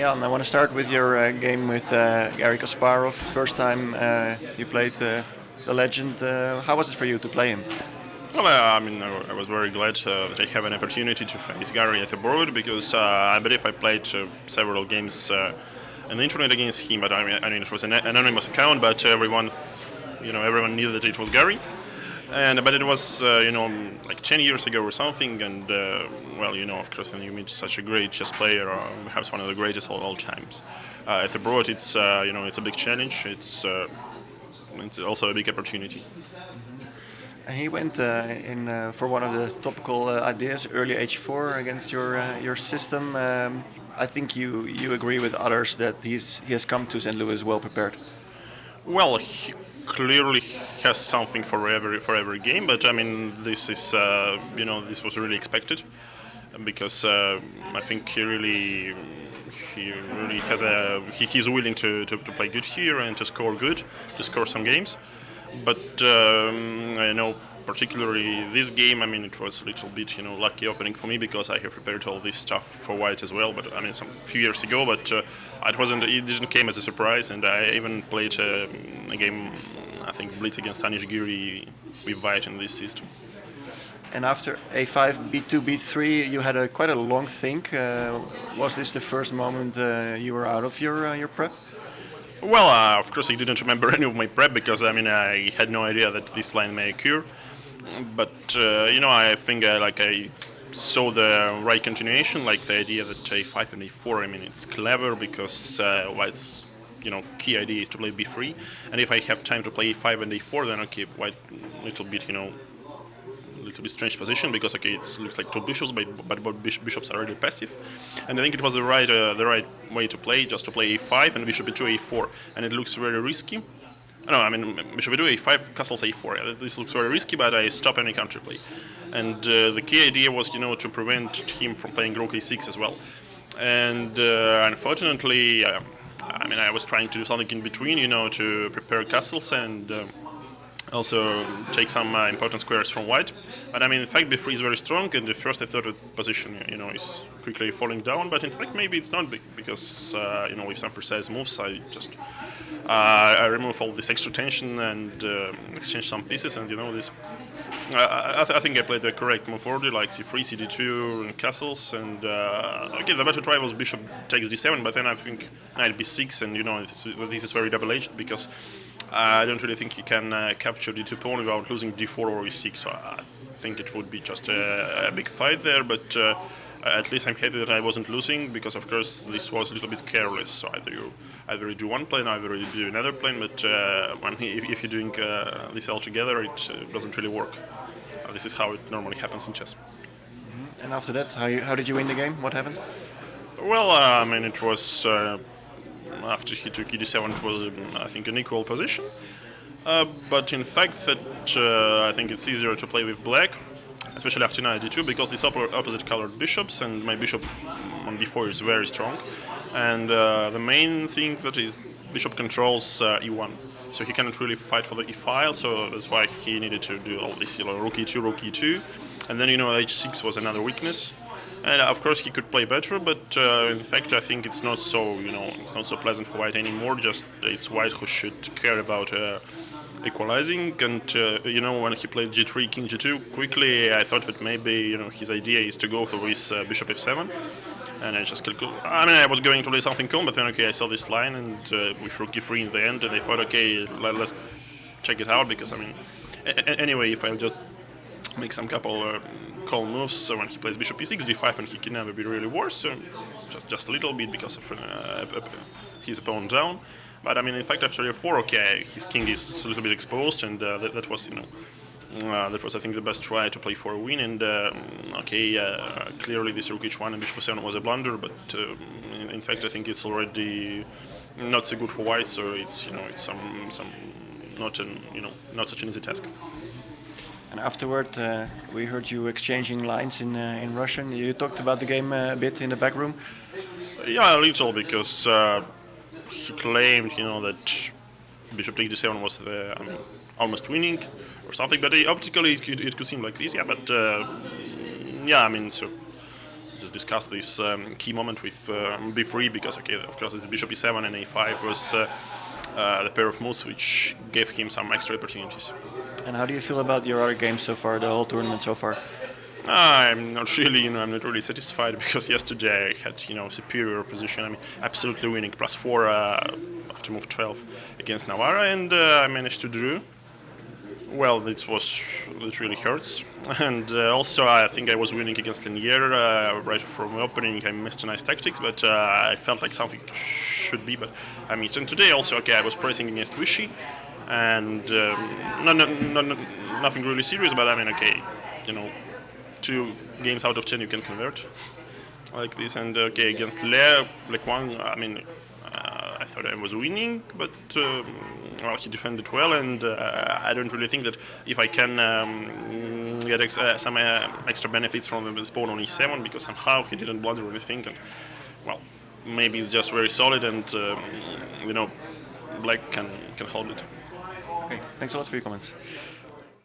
Yeah, and I want to start with your game with Garry Kasparov. First time you played the legend. How was it for you to play him? Well, I was very glad that I have an opportunity to face Gary at abroad because I believe I played several games on the internet against him. But I mean, it was an anonymous account, but everyone knew that it was Gary. But it was like 10 years ago or something, and of course, when you meet such a great chess player, perhaps one of the greatest of all times. At abroad, it's a big challenge. It's also a big opportunity. And he went in for one of the topical ideas, early H4 against your system. I think you agree with others that he has come to St. Louis well prepared. Well, he clearly has something for every game, but I mean, this was really expected because I think he really he's willing to play good here and to score good, to score some games. But I know particularly this game, I mean, it was a little bit lucky opening for me because I have prepared all this stuff for white as well. But I mean, some few years ago, but it didn't came as a surprise, and I even played a game, I think Blitz against Nepomniachtchi with white in this system. And after A5, B2, B3, you had quite a long think. Was this the first moment you were out of your prep? Well, of course, I didn't remember any of my prep because I mean I had no idea that this line may occur. But I think I saw the right continuation, like the idea that A5 and A4. I mean, it's clever because White's key idea is to play B3, and if I have time to play A5 and A4, then okay, White little bit strange position because okay, it looks like two bishops, but both bishops are really passive, and I think it was the right way to play, just to play A5 and bishop E2, A4, and it looks very risky. No, I mean bishop E2, A5, castles A4. Yeah, this looks very risky, but I stop any counterplay, and the key idea was to prevent him from playing rook A6 as well, and unfortunately, I mean I was trying to do something in between, to prepare castles and. Also take some important squares from white, but I mean in fact b3 is very strong, and the first and third position is quickly falling down. But in fact maybe it's not big because with some precise moves I remove all this extra tension and exchange some pieces, and this. I think I played the correct move order, like c3, cd2, and castles, and okay, the better try was bishop takes d7, but then I think knight b6, and this is very double-edged because I don't really think he can capture d2 pawn without losing d4 or e6. So I think it would be just a big fight there, but at least I'm happy that I wasn't losing because, of course, this was a little bit careless. So either you do one plane, either you do another plane, but if you're doing this all together, it doesn't really work. This is how it normally happens in chess. And after that, how did you win the game? What happened? Well, I mean, it was after he took e7, it was, I think, an equal position. But in fact, that I think it's easier to play with black, especially after knight d2, because these opposite colored bishops, and my bishop on d4 is very strong. And the main thing that is bishop controls e1, so he cannot really fight for the e file. So that's why he needed to do all this, rook e2, and then h6 was another weakness. And of course he could play better, but in fact I think it's not so it's not so pleasant for white anymore. Just it's white who should care about equalizing. And when he played g3, king g2 quickly, I thought that maybe his idea is to go for this bishop f7, and I just calculated. I mean I was going to play something cool, but then okay I saw this line and with rook e3 in the end, and I thought okay let's check it out because I mean anyway if I'll just make some couple call moves. So when he plays bishop e6, d5, and he can never be really worse. So just a little bit because of his opponent down. But I mean, in fact, after e4, okay, his king is a little bit exposed, and that was I think the best try to play for a win. And clearly this rook h1 and bishop f7 was a blunder. But in fact, I think it's already not so good for white. So it's it's not such an easy task. And afterward, we heard you exchanging lines in Russian. You talked about the game a bit in the back room. Yeah, a little, because he claimed, that bishop takes d7 was almost winning or something. But optically, it could seem like this. Yeah, but so just discuss this key moment with b3 because, okay, of course, it's bishop e7 and a5 was the pair of moves which gave him some extra opportunities. And how do you feel about your other games so far, the whole tournament so far? I'm not really, I'm not really satisfied because yesterday I had, superior position. I mean, absolutely winning +4 after move 12 against Navarra, and I managed to draw. Well, this really hurts. And also, I think I was winning against Linier right from the opening. I missed a nice tactics, but I felt like something should be. But I mean, and today also, okay, I was pressing against Vichy, and nothing really serious. But I mean, okay, 2 games out of 10 you can convert like this. And okay, against Le Quang, I mean, I thought I was winning, but well, he defended well, and I don't really think that if I can get some extra benefits from the spawn on e7, because somehow he didn't blunder anything, and well, maybe it's just very solid, and Black can hold it. Okay, thanks a lot for your comments.